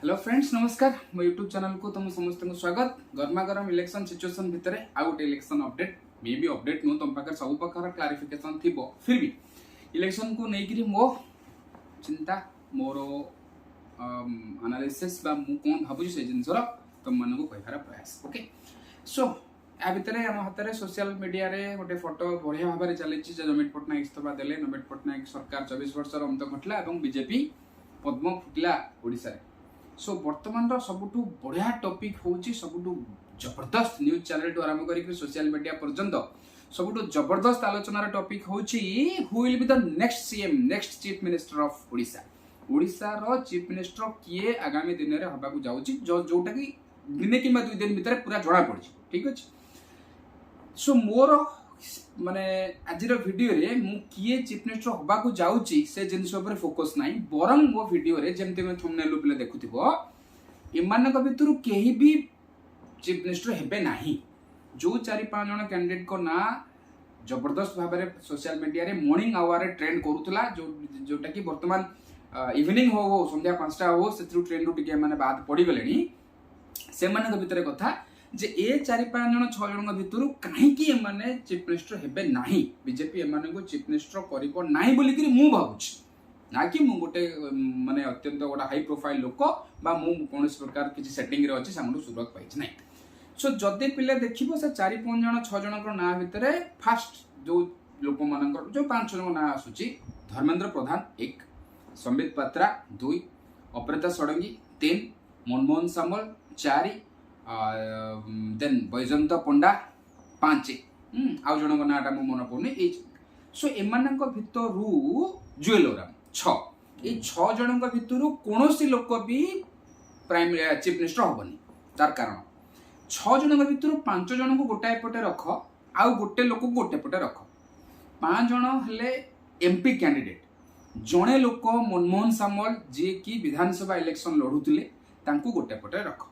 Hello friends नमस्कार मो YouTube channel को तुम समस्त को स्वागत गर्मा गरम इलेक्शन सिचुएशन भितर आउ गोटे इलेक्शन अपडेट मे भी अपडेट नु तुम पाखे सब प्रकार क्लारिफिकेशन थी फिर भी इलेक्शन को लेकिन मो चिंता मोर एनालिसिस बा मु कोन भाबु से जिनसर तुम मन को कहबार प्रयास ओके सो आ भितर आम हाथ में सोशल मीडिया रे गोटे फोटो बढ़िया भाव में चली नवीन पट्टनायक इस्तीफा देले नवीन पट्टनायक सरकार 24 वर्षर अंत घटला और बीजेपी पद्म फुटिला ओडिशा सो वर्तमान सबुठू बढ़िया टॉपिक होची सबुठू जबरदस्त न्यूज चैनल टू आरंभ करी सोशल मीडिया पर्यंत सबुठू जबरदस्त आलोचनार टॉपिक होची who will be the next CM next chief minister of Odisha Odisha रो चीफ मिनिस्टर किए आगामी दिन रे हबा को जाउची जोटा कि दिने किंबा 2 दिन भीतर पूरा जणा पड़ची ठीक अछि सो मोर माने आजिर वीडियो रे मु किए चीफ मिनिस्टर हबा को जाउची से जिनस ऊपर फोकस नाही बरम मो वीडियो रे जेमते में थंबनेल पे देखुथिबो इमान को भितरु केही भी चीफ मिनिस्टर हेबे नाही जो 4-5 जण कैंडिडेट को ना जबरदस्त भाव में सोशल मीडिया रे मॉर्निंग आवर रे ट्रेंड करूतला जोटा कि वर्तमान इवनिंग हो संध्या 5टा हो से ट्रेंड रु टिके माने बाद पड़ी गलेनी से माने भितर कथा जे ए 4-5 जण 6 जण भितरु काहे कि माने चीफ मिनिस्टर हेबे नाही बीजेपी एमाने को चीफ मिनिस्टर करिपो नाही बोली कि मु भाबुछि ना कि मु गोटे माने अत्यंत गोटा हाई प्रोफाइल लोक बा मु कोनस प्रकार किछि सेटिंग रे अछि सामु सुरत पाइछि नाही सो जदि पिले देखिबो से 4-5 जण 6 जण को ना भितरे फर्स्ट जो लोक मानकर जो 5 जण ना आसुछि धर्मेंद्र प्रधान 1 संबित पात्रा 2 अपराजिता षडंगी 3 मनमोहन सामल 4 देन बैजयंत पंडा 5 आउ जन को नाटा मो मन पड़ने ए सो एमानक भितरु जुएल ओराम 6 ए 6 जन को भितरु कोनोसी लोक भी प्राइम चीफ मिनिस्टर होबनी तार कारण 6 जन को भितरु 5 जन को गोटाए पटे रख आउ गोटे लोक को गोटे पटे रख 5 जन हेले एमपी कैंडिडेट जणे लोक मनमोहन सामल जे कि विधानसभा इलेक्शन लढुतिले तांको गोटे पटे रख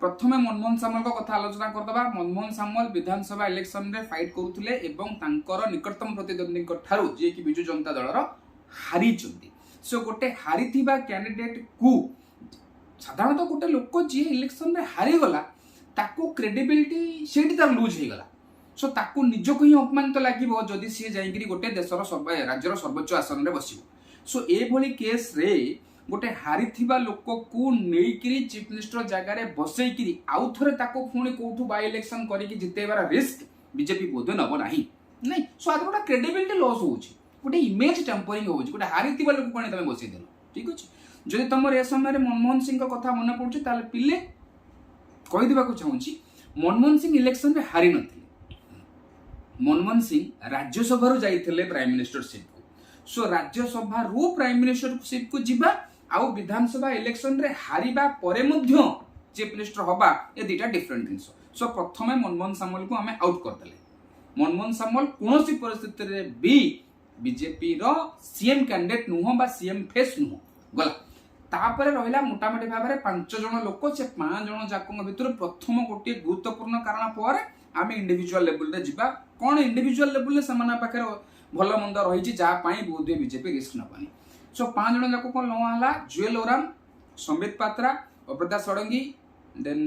प्रथमे मनमोहन सामल को कथा आलोचना करदबा मनमोहन सामल विधानसभा इलेक्शन रे फाइट करूथिले एवं तांकर निकटतम प्रतिद्वंदी ठारू जे कि बिजु जनता दलर हारी चंदी सो गोटे हारी थिबा कैंडिडेट को साधारणतः गोटे लोक जे इलेक्शन रे हारी गला ताको क्रेडिबिलिटी सेठी तार लूज हे गला सो ताको निजको ही अपमानित लागिबो जदि सी जाईगिरी गोटे देशर राज्यर सर्वोच्च आसन रे बसिबो सो ए भली केस रे गोटे हारी थिबा लोक को नेइकिरी चीफ मिनिस्टर जगह रे बसैकिरी आउ थरे ताको पुणी कोठू बाय इलेक्शन करिकी जितेबार रिस्क बीजेपी बोध नब नाही नहीं सो आदर गोटा क्रेडिबिलिटी लॉस होउची गोटे इमेज टेम्परिंग होउची गोटे हारी थिबा लोक कोनी तमे बसै देलो ठीक अछि जदि तमर ए समय रे मनमोहन सिंह का कथा मन पड़ुची ताले पिले कहि दिबा को चाहूची मनमोहन सिंह इलेक्शन रे हारी नथिले मनमोहन सिंह राज्यसभा रो जाइथिले प्राइम मिनिस्टरशिप को सो राज्यसभा रो प्राइम मिनिस्टरशिप को जिबा आउ विधानसभा इलेक्शन रे हारिबा परे मध्य चीफ मिनिस्टर हबा ए दुटा डिफरेंट थिंग्स सो प्रथमे मनमोहन सामल को हमें आउट कर देले मनमोहन सामल कोनोसी परिस्थिति रे भी बीजेपी रो सीएम कैंडिडेट नुह बा सीएम फेस नुह गला तापरे रहिला मोटामोटी भाव में 5 जण लोक से 5 जण जाकंग भितर प्रथम गोटे गुरुत्वपूर्ण कारण पर आमे इंडिविजुअल लेवल रे जिबा कोन इंडिविजुअल लेवल रे समाना पाखे भल मंद रही जा बोध बीजेपी रिस्क नबानी सो 5 जण जाको कोन नहला जुएल ओराम संबित पात्रा अपराजिता षडंगी देन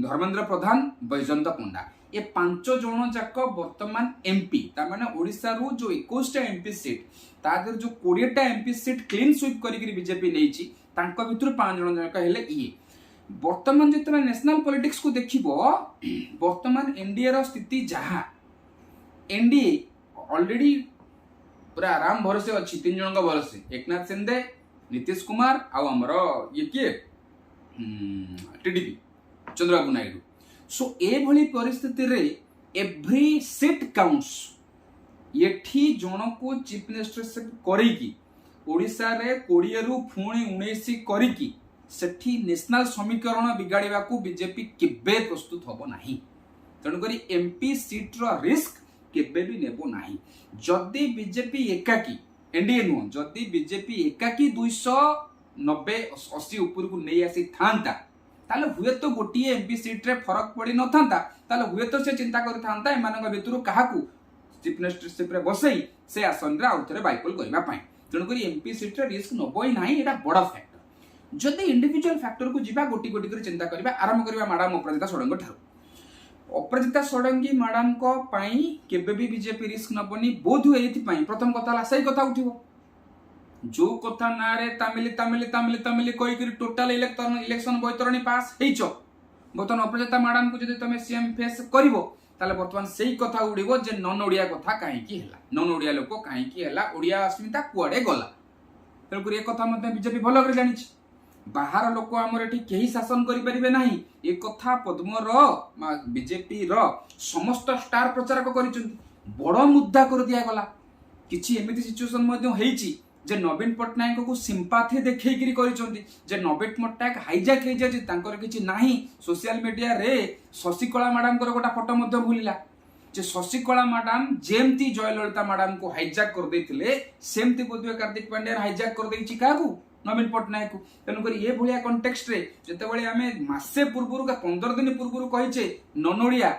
धर्मेंद्र प्रधान बैजयंत पंडा ये 5 जण जाको वर्तमान एमपी ता माने ओडिसा रु जो 21 टा एमपी सीट तादर जो 20 टा एमपी सीट क्लीन स्वीप करिकरी बीजेपी नेइची तांको भितर 5 जण जाको हेले ई वर्तमान जेतला नेशनल पॉलिटिक्स को देखिबो वर्तमान एनडीए रो स्थिति जहा एनडीए ऑलरेडी पूरा आराम भरोसे अच्छी 3 जन का भरोसे एकनाथ शिंदे नीतीश कुमार आउ हमर ये किए टीडीपी चंद्रबाबू नायडू सो ए भली परिस्थिति रे एवरी सीट काउंट्स एठी जन को चीफ मिनिस्टरशिप करिकी ओडिसा रे 20 रु पुणी 19 करिकी सेठी नेशनल समीकरण बिगाड़िबा को बीजेपी केबे प्रस्तुत होबो नाही तण करी एमपी सीट रो रिस्क केबे भी नेबो नाही जदि बीजेपी एकाकी एनडीए नु जदि बीजेपी एकाकी 290-80 ऊपर को नहीं आसी थांता ताले हुए तो गोटी एमपी सीट रे फरक पड़ी न थांता ताले हुए तो से चिंता करि थांता एमानक भितरु काहाकू चीफ मिनिस्टरशिप रे बसई से आसन रे आउथरे बाइकल करबा पई तण करी एमपी सीट रे रिस्क नबो ही नाही एटा बड़ा फैक्टर जदि इंडिविजुअल फैक्टर को जीवा गोटी गोटी कर चिंता करबा आरंभ करबा मैडम अपराजिता षडंगी ठार अपराजिता षडंगी मैडम को पई केबे भी बीजेपी रिस्क नबनी बोध हुए एथि पई प्रथम कथा ला सही कथा उठिबो जो कथा ना रे तमिल तमिल तमिल तमिल कोई कर टोटल इलेक्शन बैतरणी पास हेइचो बर्तमान अपराजिता मैडम को जदि तमे सीएम फेस करिवो ताले बर्तमान सही कथा उड़िबो जे नन ओडिया कथा काहे की हला नन ओडिया लोक काहे की हला ओडिया अस्मिता कुआडे गला तेणुक ये कथा बीजेपी भल कर जानी बाहर लोक आमर एठी केही शासन करि परिबे नाही ए कथा पद्मर बीजेपी रो समस्त स्टार प्रचारक करिसंती बड़ मुद्दा कर दिया गला किछि एमिति सिचुएशन मध्ये हेइची जे नवीन पट्टनायक को सिंपाथी देखैकरी करिसंती जे नवीन पट्टनायक हाईजैक हे जे तांकर किछि नाही सोशल मीडिया रे शशिकला मैडम को गोटा फोटो मध्ये भूलिला जे शशिकला मैडम जेमती जयललिता मैडम को हाईजैक कर देथिले सेमती बोधवे कार्तिक पांड्या हाईजैक कर देछि काकू नवीन पट्टनायक को तेणुक ये भाया कंटेक्स्ट रे जितेबाला आम मसे पूर्व 15 दिन पूर्व कहीचे ननोड़िया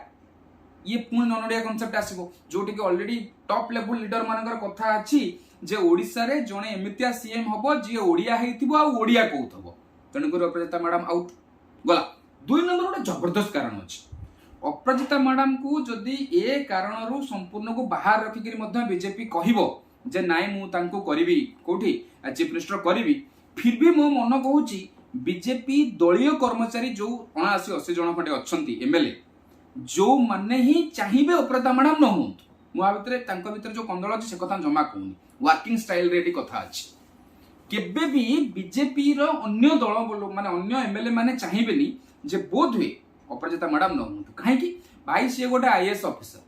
ये पुणी ननोड़िया कनसेप्ट आसो जोटि अलरेडी टॉप लेवल लीडर मानकर कथा अच्छी जे ओडिशा रे जणे एमितिया सीएम हबो जे ओडिया हेतिबो आ ओडिया कहउथबो तेणुक अपराजिता मैडम आउट गला 2 नंबर गोटे जबरदस्त कारण अछि अपराजिता मैडम को जदि ए कारणरू संपूर्ण को बाहर रखिक बीजेपी कहबो जे नाई मु तांको करिवि कोठी चीफ मिनिस्टर करिवि फिर भी मो मन कहूची बीजेपी दलीय कर्मचारी जो 79-80 जन खंडे अच्छी एमएलए जो माने ही चाहिए अपराजिता मैडम न हूँ मुझे जो कंदल अच्छे से कथा जमा कहूनी वर्किंग स्टाइल रे कथा अच्छी केबे भी बीजेपी रो अन्य दल माने अन्य एमएलए माने चाहिए जे बोध हुए अपराजिता मैडम न हूँ कहीं भाई सी गोटे आईएएस ऑफिसर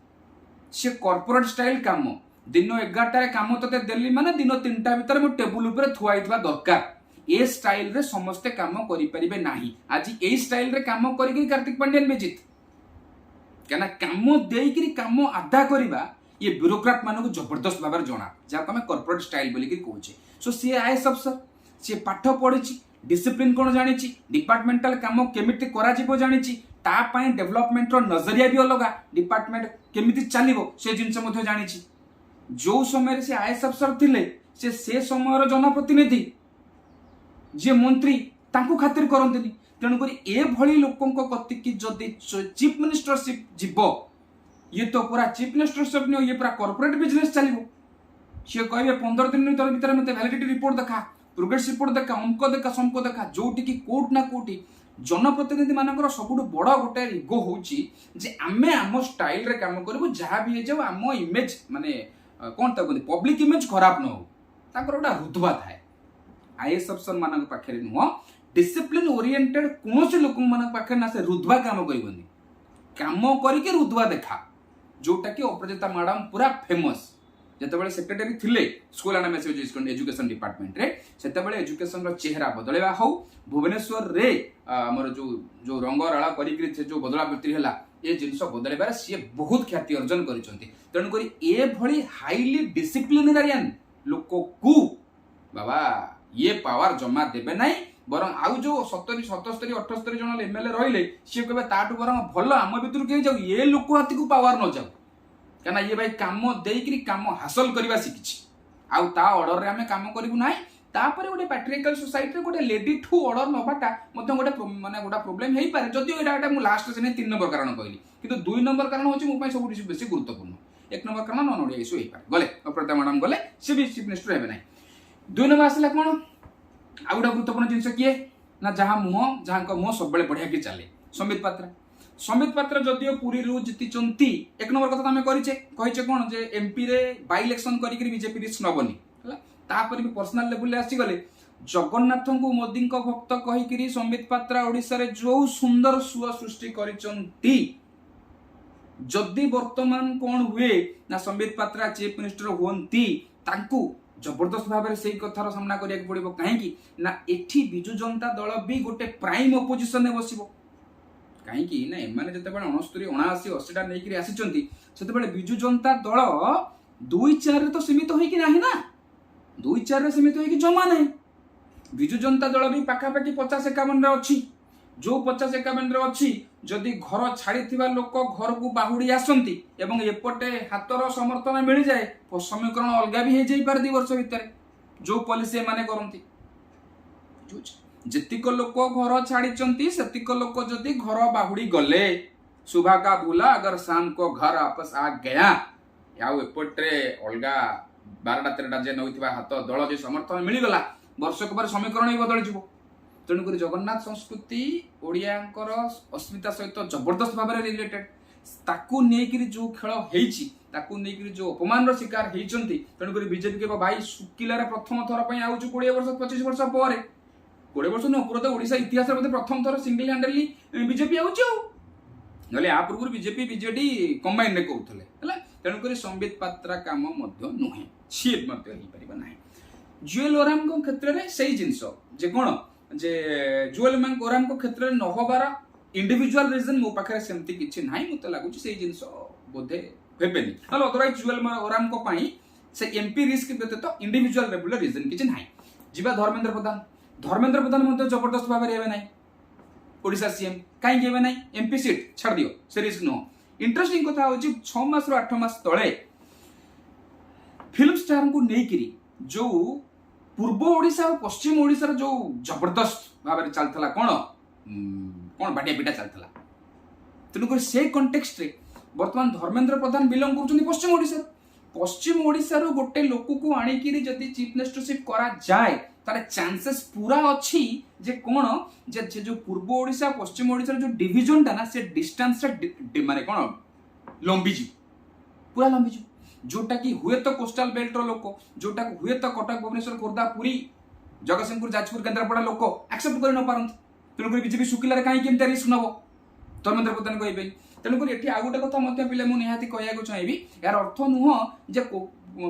सी कॉर्पोरेट स्टाइल काम दिन 11 काम ते देली माने दिन 3टा भीतर मो टेबुल ऊपर थुआइतबा दरकार ए स्टाइल रे समस्ते काम करि परिबे नाही आज ए स्टाइल रे काम करिकरी कार्तिक पांड्यन बेजित केना काम देइकरी काम आधा करिबा ये ब्यूरोक्रेट मानको जबरदस्त भाबर जणा जाको हम कॉर्पोरेट स्टाइल बोली कि कहूचे सो सी आईएएस अफसर सी पाठ पढिची डिसिप्लिन कोन जानिची डिपार्टमेंटल काम केमिति करा जिवो जानिची ता पई डेवलपमेंट रो नजरिया भी अलगा डिपार्टमेंट केमिति चलिवो से जिंस मध्ये जानिची जो समय से आईएएस अफसर थिले से समय जनप्रतिनिधि जे मंत्री तांको खातिर करंतनी तेणुक ए भली लोकंक कतिकी जदि चीफ मिनिस्टरशिप जीवो ये तो पूरा चीफ मिनिस्टरशिप नहीं ये पूरा कॉर्पोरेट बिजनेस चलिवो सी कहे 15 दिन भीतर मत वैलिडिटी रिपोर्ट देखा प्रोग्रेस रिपोर्ट देखा अंक देखा समको देखा जोटि की कोर्ट ना कोटी जनप्रतिनिधि मानकर सबुठ बड़ गोटे इगो होची जे आमे आम स्टाइल रे काम करबो जहां भी जाओ आम इमेज माने कौन तक पब्लिक इमेज खराब न हो गोटे रुतबा थाए आईएएस अफसर मान पाखे नुह डिसिप्लिन ओरिएंटेड कौन से लोक पाखे ना से रुतबा काम करबनी काम करके रुतबा देखा जोटा कि अपराजिता मैडम पूरा फेमस जितेबाला सेक्रेटरी थिले school and message education department रे सेतेबाला एजुकेशन रो चेहरा बदलवा हो भुवनेश्वर रे हमर जो रंग राला करिकरी जो बदला वृत्ति हला ए जिनस बदलबार सी बहुत ख्याति अर्जन करिसंती तेणुक ए भली हाईली डिसिप्लिनरियन लोक को बाबा ये पावर जमा देबे नाही बरं आउ जो 70 77 78 जन एमएलए रहिले सी कहबे ताटू बरं भल आम भितर के जाऊ ये लोक हाथी को पावर न जाऊ कहना ये भाई काम देकरी काम हासिल करवा शिखी आउ ता ऑर्डर रे आमे काम करिबु नाही तापर गोटे पैट्रिकल सोसाइटी गोटे लेडी ठू ऑर्डर नबाटा मते गोटे माने गोटा प्रॉब्लम हेई पारे जदियो एटा मु लास्ट से 3 नंबर कारण कहली किंतु 2 नंबर कारण होची मो पई सब बेसी गुरुत्वपूर्ण 1 नंबर कारण नन ओडिया इशू हेई पारे गले अपराजिता मैडम गले से भी चीफ मिनिस्टर हेबे नाही 2 नंबर आसला कोन आ गोटा गुरुत्वपूर्ण जिंस किए ना जहां मुह सब बेले बढ़िया के चले संबित पात्र जदियो पुरी रु जीति चंती 1 नंबर कथा आमे कहिचे कोन जे एमपी रे बाय इलेक्शन करिकरी बीजेपी रिस्क नबनी हला तापर भी पर्सनल लेवल ले आसी गले जगन्नाथ को मोदी को भक्त कहिकरी संबित पात्र ओडिसा रे जो सुंदर सुआ सृष्टि करिचंती जदि वर्तमान कोन हुए ना संबित पात्रा चीफ मिनिस्टर होंती तांकू जबरदस्त भाव में से कथार सामना करिया पड़िबो काहेकि ना एठी बिजु जनता दल भी गोटे प्राइम अपोजिशन में बसिबो काहेकि ना एमाने जते बड 69 79 80 टा नेकरी आसीचंती सेते बड बिजु जनता दल 2-4 रे तो सीमित होई कि नाही ना 2-4 रे सीमित होई कि जमा नाही बिजु जनता दल भी पाखा पाखी 50-51 रे अछि जो 50-51 रे अछि जदि घर छाड़ी लोक घर को बाहुड़ी आसंती एवं एपटे हाथर समर्थन मिल जाए समीकरण अलग भी हो जाए 2 वर्ष भितर जो पॉलिसी माने करंती ଯେତିକ ଲୋକ ଘର ଛାଡ଼ିଛନ୍ତି ସେତିକ ଲୋକ ଯଦି ଘର ବାହୁଡ଼ି ଗଲେ सुबह का भूला अगर शाम को घर वापस आ गया ଆଉ ଏପଟରେ ଅଲଗା 12ଟା 13ଟା ଯେ ନଉଥିବା ହାତ ଦଳ ଯେ ସମର୍ଥନ ମିଳିଗଲା ବର୍ଷକ ପରେ ସମୀକରଣ ହିଁ ବଦଳିଯିବ। ତେଣୁକରି ଜଗନ୍ନାଥ ସଂସ୍କୃତି ଓଡ଼ିଆଙ୍କର ଅସ୍ମିତା ସହିତ ଜବରଦସ୍ତ ଭାବରେ ରିଲେଟେଡ୍। ତାକୁ ନେଇକିରି ଯୋଉ ଖେଳ ହେଇଛି, ତାକୁ ନେଇକିରି ଯୋଉ ଅପମାନର ଶିକାର ହେଇଛନ୍ତି, ତେଣୁକରି ବିଜେପି କେବ ଭାଇ ଶୁକିଲାରେ ପ୍ରଥମ ଥର ପାଇଁ ଆଉଛୁ 20 ବର୍ଷ 25 ବର୍ଷ ପରେ, 20 ବର୍ଷ ନୁହଁ ପୁରା ତ ଓଡ଼ିଶା ଇତିହାସରେ ବୋଧେ ପ୍ରଥମ ଥର ସିଙ୍ଗଲ ହ୍ୟାଣ୍ଡେଡଲି ବିଜେପି ଆଉଛି ଆଉ ନହେଲେ ଆ ପୂର୍ବରୁ ବିଜେପି ବିଜେଡି କମ୍ବାଇନ୍ରେ କରୁଥିଲେ ହେଲା। ତେଣୁକରି ସମ୍ବିତ ପାତ୍ରା କାମ ମଧ୍ୟ ନୁହେଁ, ସିଏ ମଧ୍ୟ ହେଇପାରିବ ନାହିଁ। ଜୁଏଲ ଓରାମଙ୍କ କ୍ଷେତ୍ରରେ ସେଇ ଜିନିଷ ଯେ କ'ଣ ଯେ ଜୁଏଲ ଓରାମଙ୍କ କ୍ଷେତ୍ରରେ ନ ହବାର ଇଣ୍ଡିଭିଜୁଆଲ ରିଜନ ମୋ ପାଖରେ ସେମିତି କିଛି ନାହିଁ। ମୋତେ ଲାଗୁଛି ସେଇ ଜିନିଷ ବୋଧେ ହେବେନି, ନହେଲେ ଅଦରୱାଇଜ ଜୁଏଲ ଓରାମଙ୍କ ପାଇଁ ସେ ଏମ୍ପି ରିସ୍କ ବ୍ୟତୀତ ଇଣ୍ଡିଭିଜୁଆଲ ଲେଭେଲର ରିଜନ କିଛି ନାହିଁ। ଯିବା ଧର୍ମେନ୍ଦ୍ର ପ୍ରଧାନ, ଧର୍ମେନ୍ଦ୍ର ପ୍ରଧାନ ମଧ୍ୟ ଜବରଦସ୍ତ ଭାବରେ ହେବେ ନାହିଁ ओडिशा सीएम कहीं हेबे नहीं, एमपी सीट छाड़ दियो से रिस्क नुह। इंटरेस्टिंग कथा होची 6 मास 8 मास तळे फिल्म स्टार को नेकिरी जो पूर्व ओडिशा और पश्चिम ओडिशा जो जबरदस्त भाव में चलता कौन कौन बाटिया पिटा चलता। तेणुक से कंटेक्स्ट रे वर्तमान धर्मेंद्र प्रधान बिलोंग कर पश्चिम ओडिशा गोटे लोक को आणिकी जदि चीफ मिनिस्टरशिप करा जाए तार चांसेस पूरा अच्छी जे कौन जे जो पूर्व ओडिशा पश्चिम ओडिशा जो डिविजन टा ना से डिस्टेंस माने कौन लंबीजी पूरा लंबीजी जोटा कि हुए तो कोस्टल बेल्ट रो लोक जोटा हुए तो कटक भुवनेश्वर खोर्धा पुरी जगतसिंहपुर जाजपुर केन्द्रापड़ा लोक एक्सेप्ट कर न पारंत। तेणुक बीजेपी शुक्लार कहीं केमती रिस्क नब धर्मेंद्र प्रधान कहे। तेणुक ये आउ गोटे कथा पे मुझे निहाती कहूँ चाहिए यार अर्थ नुह जे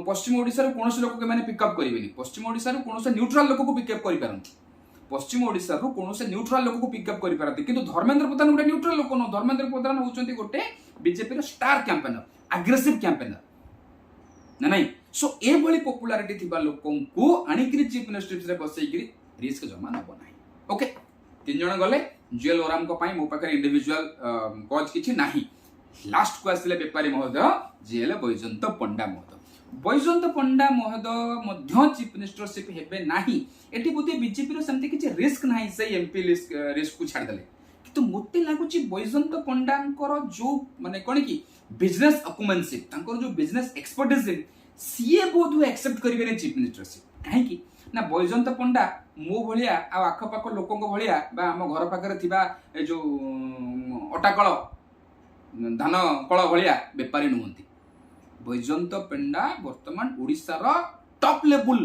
पश्चिम ओडिशा कौन लोक के पिकअप करेंगे, पश्चिम ओडिशा कौन न्यूट्राल लोक को पिकअप करपारती, पश्चिम ओडिशा कौन न्यूट्राल लोक को पिकअप करपारती। किंतु धर्मेंद्र प्रधान गोटे न्यूट्राल लोक न, धर्मेंद्र प्रधान होउछन्ती गोटे BJP star campaigner, aggressive campaigner ना नहीं। सो ए भली पॉपुलैरिटी थिबा लोकन को आनिकरी चीफ मिनिस्टर रे बसैकरी रिस्क जमा नबो नाही। ओके, 3 जण गले जुएल ओराम को पाई मो पाखरे इंडिविजुअल कॉज किछि नाही। लास्ट को आसिले बेपारी महोदय जेल बैजंत पंडा महोदय, बैजंत पंडा महोदय मध्य चीफ मिनिस्टरशिप हेबे नाही। एटी बोधे बीजेपी रो सेमती किछि रिस्क नाही, से एमपी रिस्क को छाड़ देले। किंतु मोते लागुछि बैजंत पंडांकर जो माने कोन की बिजनेस अकुमेंशिप तांकर जो बिजनेस एक्सपर्टिज सीए बोध एक्सेप्ट करिवे चीफ मिनिस्टरशिप। काहे की ना बैजंत पंडा मो भलिया आ आखपाख लोकंक भलिया बा आम घर पाखरे थिबा ए जो अटाकल धान कल भलिया बेपारी नुहंती। बैजंत पंडा वर्तमान ओडिशा रो टॉप लेवल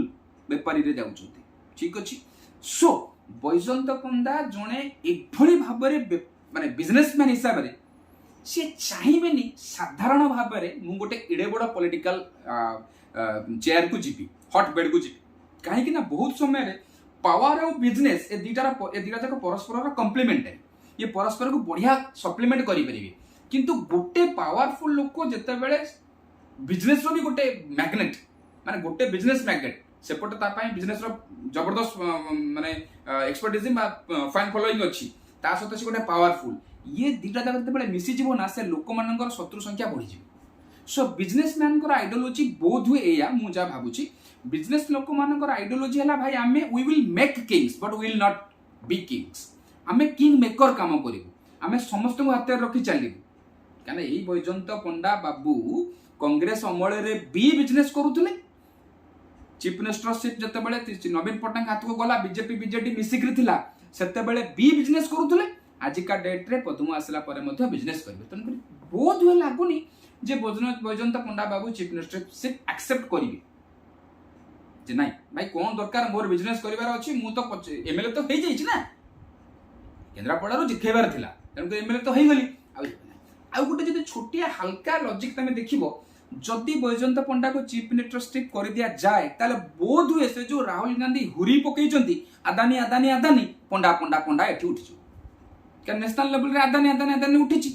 बेपारी रे जाउछंती, ठीक अछि। सो बैजंत पंडा जणे एभली भाबरे माने बिजनेसमैन हिसाब रे से चाहिबेनी साधारण भाव में मु गोटे एडे बड़ पॉलिटिकल चेयर को जीपी, हॉट बेड को जीपी। कहीं ना बहुत समय रे पावर और बिजनेस ए दीटा जाक परस्पर कम्प्लीमेंटारी, ये परस्पर को बढ़िया सप्लीमेंट करि परिबे। किंतु गोटे पावरफुल लोक जेते बेले बिजनेस रो भी गोटे मैग्नेट माने गोटे बिजनेस मैग्नेट सेपटे ता पई बिजनेस रो जबरदस्त माने एक्सपर्टिज बा फैन फॉलोइंग अछि, ता सते से गोटे पावरफुल ये दीटा जाक जेते बेले मिसी जीवो ना से लोक मानकर शत्रु संख्या बढ़ी जीवो। सो बिजनेसमैन को आइडियोलॉजी बोध हुए एया मु जा भाबुची बिजनेस लोक मानकर आइडियोलॉजी हला भाई आमे we will make kings but we will not be kings. आमे किंग मेकर काम करिवु, आमे समस्त को हाथ रखी चलिबु। काना एई बैजंत पंडा बाबू कांग्रेस अमल रे बी बिजनेस करूथले। चीफ मिनिस्टरशिप जते बेले नवीन पटनायक हाथ को गला बीजेपी बीजेडी मिसिक्री थिला सेते बेले बी बिजनेस करूथले। आजिका डेट रे पद्म आसला परे मध्य बिजनेस करिवे। तन बहुत हुए लागुनी जे बैजंत पंडा बाबू चीफ मिनिस्टरशिप एक्सेप्ट करिवे जे नाही भाई कोन दरकार मोर बिजनेस करिवार अछि, मु तो एमएलए तो हेइ जाइछि ना केन्द्रापड़ा रो जिखेबार थिला, तन एमएलए तो हेइ गली। आ गोटे जदि छोटिया हल्का लॉजिक तमे देखिबो जदि बैजंत पंडा को चीफ मिनिस्टरशिप कर दिया जाए ताले बोध हुए से जो राहुल गांधी हुरी पकईचंती अदानी अदानी अदानी पंडा पंडा पंडा एठी उठिछु क्या नेशनल लेवल रे अदानी अदानी अदानी उठिछि।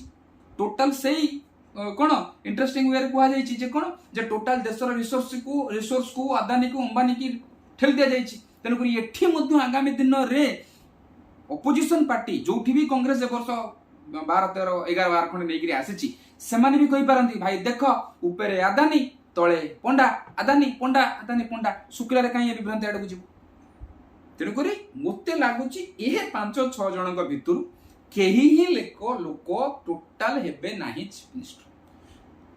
टोटल सेही कोन इंटरेस्टिंग वे रे कुआ जाइछि जे कोन जे टोटल देशर रिसोर्स को अदानी को अंबानी की ठेल दिया जाइछि। तेनु करी एठी मध्य आगामी दिन रे ऑपोजिशन पार्टी जोठी भी कांग्रेस ए वर्ष 12 13 11 12 खंड नेगिरी आसीछि सेमाने भी कहि पारंती भाई देख ऊपर अदानी तळे पंडा अदानी पंडा अदानी पंडा शुक्लारे काई विभ्रांति आडे बुझिबो। तेणुक मत लगुच ये 5-6 जन भितर कहीं ही लोक टोटाल हेबे नाही चीफ मिनिस्टर।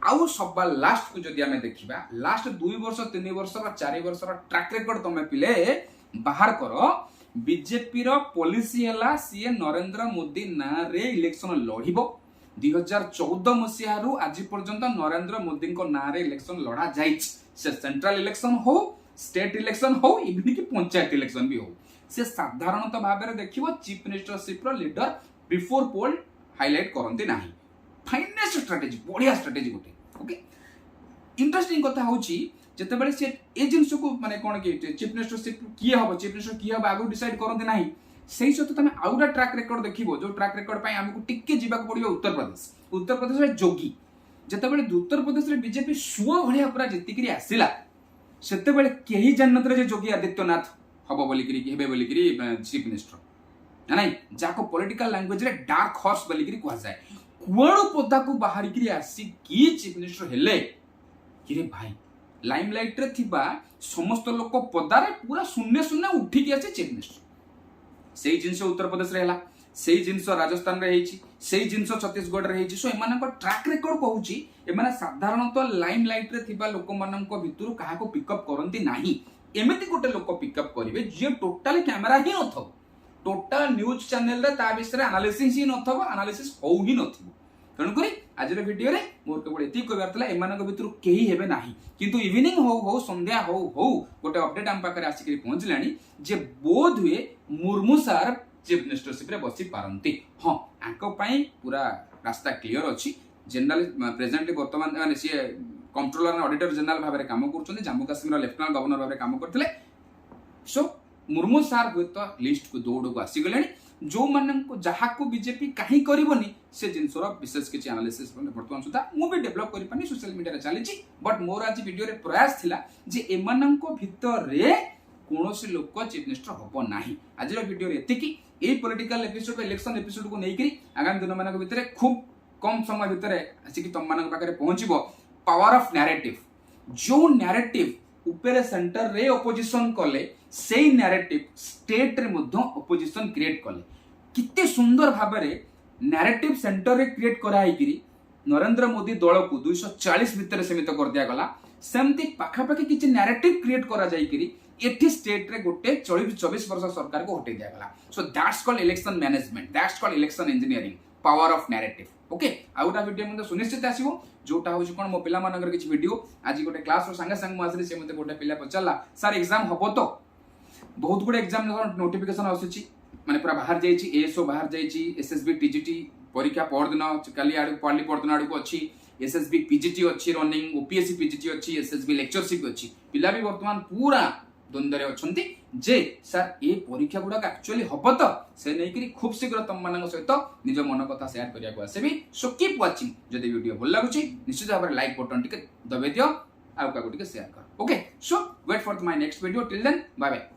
आउ सबा लास्ट को जदि आमे देखिबा लास्ट 2 वर्ष 3 वर्ष 4 वर्ष ट्रैक रिकॉर्ड तमे पिले बाहर करो बीजेपी रो पॉलिसी हला सी नरेंद्र मोदी ना रे इलेक्शन लड़िबो 2014 मसीहारू आज पर्यंत नरेंद्र मोदी को ना रे इलेक्शन लड़ा जाइछ से सेंट्रल इलेक्शन हो स्टेट इलेक्शन हो इवन की पंचायत इलेक्शन भी हो से साधारणतः भाव में देखिबो चीफ मिनिस्टरशिप रो लीडर बिफोर पोल हाइलाइट करंती नाही फाइनेंस स्ट्रेटजी बढ़िया स्ट्रेटजी गोटे ओके इंटरेस्टिंग कथा होची जेतेबेले से ए जिंस को माने कोन के चीफ मिनिस्टरशिप किए हबो चीफ मिनिस्टर किए हबो आगु डिसाइड करंती नाही सेही सतो तमे आउडा ट्रैक रिकॉर्ड देखिबो जो ट्रैक रिकॉर्ड पई हमकु टिक्के जीवा को पड़ियो उत्तर प्रदेश रे जोगी जेतेबेले उत्तर प्रदेश रे बीजेपी सुओ भलिया पूरा जितिकरी आसिला सेतेबेले केही जन्नत रे जे जोगी आदित्यनाथ हबो बोलिकरी हेबे बोलिकरी चीफ मिनिस्टर नहीं जाको पॉलिटिकल लैंग्वेज रे डार्क हॉर्स बोलिकरी कहवा जाय कुआणु पदा को बाहरी करी आसी की चीफ मिनिस्टर हेले किरे भाई लाइमलाइट रे थिबा समस्त लोक पदारे पूरा शून्य शून्य उठी के आसी चीफ मिनिस्टर सेही जिंस उत्तर प्रदेश रे हला सेही जिंस राजस्थान रे हेची सेही जिंस छत्तीसगढ़ रे हेची सो एमानक ट्रैक रिकॉर्ड कहूची एमाने साधारणतः लाइमलाइट रे थिबा लोक मानक भितरु काहा को पिकअप करंती नाही एमिति गोटे लोक पिकअप करिवे जे टोटली कैमरा ही नथो टोटल न्यूज चैनल रे ता विषय एनालिसिस ही नथबो एनालिसिस हो ही नथिबो तेणु करी आज वीडियो रे मोर केवल एति कहबार तला एमानक भितरु केही हेबे नाही किंतु इवनिंग हो संध्या हो गोटे अपडेट हम पाखरे आसिकरी पहुंचलानी जे बोध हुए मुर्मू सर चीफ मिनिस्टरशिप रे बसी पारंती हां आंको पई पूरा रास्ता क्लियर अछि जनरल प्रेजेंटली वर्तमान माने सी कंट्रोलर एंड ऑडिटर जनरल भाबरे काम करछन जम्मू कश्मीर लेफ्टिनेंट गवर्नर भाबरे काम करथिले सो मुर्मू सर हुए तो लिस्ट को दौड़ को आसी गले जो मानन को जहा को बीजेपी काहे करबोनी से जिनसर विशेष किछि एनालिसिस वर्तमान सुधा मु भी डेवलप करि पानी सोशल मीडिया रे चली छी बट मोर आज वीडियो रे प्रयास थिला जे एमानन को भितर रे कोनोसी लोक चीफ मिनिस्टर होबो नाही आज रो वीडियो रे एतिकी ए पॉलिटिकल एपिसोड इलेक्शन एपिसोड को नै करी आगामी दिन मानक भितर खूब कम समय भितर आसी कि तम मानक पाखरे पहुंचबो पावर ऑफ नैरेटिव जो नैरेटिव ऊपर सेंटर रे ऑपोजिशन कले सेही नैरेटिव स्टेट रे मध्य ऑपोजिशन क्रिएट कले किते सुंदर भाबरे नैरेटिव सेंटर रे क्रिएट कराई किरी नरेंद्र मोदी दल को 240 भितर सीमित कर दिया गला सेमती पाखापाखि किछि नैरेटिव क्रिएट करा जाई किरी एठी स्टेट रे गोटे 24 वर्ष सरकार को हटे दिया गला so that's called election management that's called election engineering power of narrative okay outta video मध्ये सुनिश्चित आसीबो जोटा होछि कोन मो पिला मानकर किछि वीडियो आज गोटे क्लास रो संगे संग मासले से मते गोटे पिला पचला सर एग्जाम हबो तो बहुत गुडे एग्जाम नोटिफिकेशन आसुछि माने पूरा बाहर जाइछि एएसओ बाहर जाइछि एसएसबी टीजीटी परीक्षा पर दिन काली आडू पाली पर दिन आडू को अछि एसएसबी पीजीटी अछि रनिंग ओपीएससी पीजीटी अछि एसएसबी लेक्चरशिप अछि पिला भी वर्तमान पूरा द्वंद्व अछंती जे सर ए परीक्षा गुडा एक्चुअली हबो तो से नै करी खूब शीघ्र तम मानक सहित निज मन कथा शेयर करिया को आसेबी सो कीप वाचिंग जदि वीडियो भल लागुची निश्चित भाबरे लाइक बटन टिके दबे दियो आ का गुटिके शेयर कर okay so wait for my next video till then bye bye.